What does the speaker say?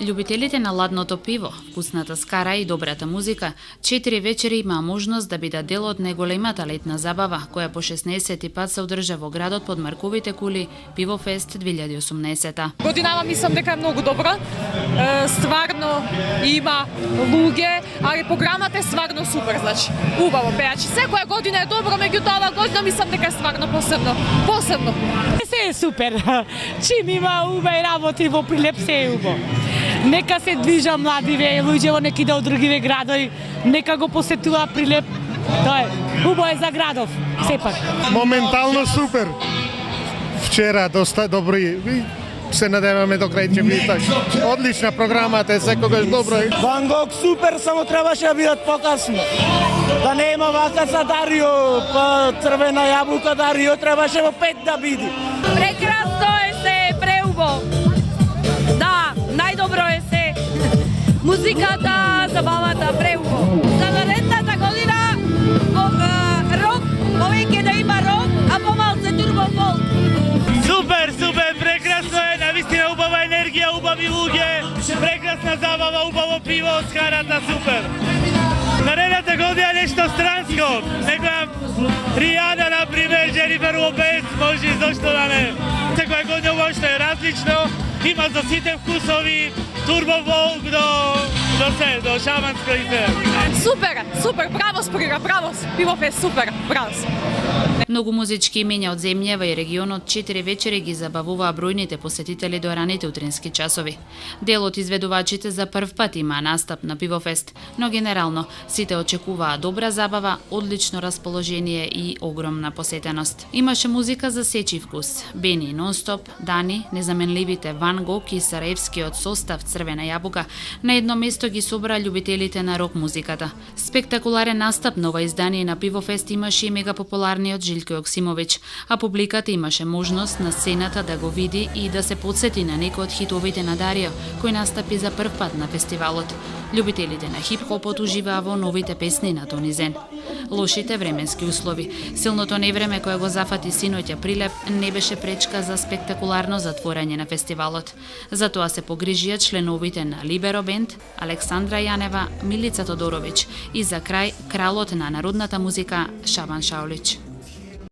Љубителите на ладното пиво, вкусната скара и добрата музика, 4 вечери имаа можност да бидат дел од најголемата летна забава, која по 16 пат се одржа во градот под Марковите кули Пивофест 2018. Годинава мислам дека е многу добра. Стварно има луѓе, али програмата е стварно супер, значи. Убаво пеачи. Секоја година е добро, меѓутоа оваа година мислам дека е стварно посебно. Се е супер. Чим има убави работи во Прилеп, се е убаво. Нека се движа младиве, луѓе во неките од другиве градови, нека го посетува Прилеп. Тоа е убаво е за градов, сепак. Моментално супер. Вчера доста добри. Се надеваме до крај ќе биде така. Одлична програмата е секогаш добро. Ван Гог супер, само требаше да бидат покасно. Да не има вака за Дарио, па црвена јабука Дарио требаше во 5 да биде. Прекрасно е се, преубаво. Да, најдобро е се. Музиката, забавата, преубаво. За наредната година рок, повеќе да има рок, а помалце турбо фолк. Супер, прекрасно е, навистина убава енергија, убави луѓе, прекрасна забава, убаво пиво, скарата, супер. Наредната година нешто странско, некоја Ријана, например, Дженифер Лопес, може зашто да не. Секоја година убаво што е различно, има за сите вкусови, турбо волк до шаманско и се. Супер, браво Сприра, браво, Пивофест, супер, браво. Многу музички имења од земјава и регионот 4 вечери ги забавуваа бројните посетители до раните утрински часови. Дел од изведувачите за прв пат имаа настап на Пивофест, но генерално сите очекуваа добра забава, одлично расположение и огромна посетеност. Имаше музика за сечи вкус. Бени нонстоп, Дани, незаменливите Ван Гог и Сараевскиот состав Црвена јабука на едно место ги собра љубителите на рок музиката. Спектакуларен настап на ова издание на Пивофест имаше и мегапопуларниот Жилко Јоксимовиќ, а публиката имаше можност на сцената да го види и да се потсети на некои од хитовите на Дарио, кој настапи за прв пат на фестивалот. Љубителите на хип-хопот уживаа во новите песни на Тони Зен. Лошите временски услови, силното невреме кое го зафати синоќа Прилеп, не беше пречка за спектакуларно затворање на фестивалот. Затоа се погрижија членовите на Либеро Бенд, Александра Јанева, Милица Тодоровиќ и за крај кралот на народната музика Шабан Шаулиќ.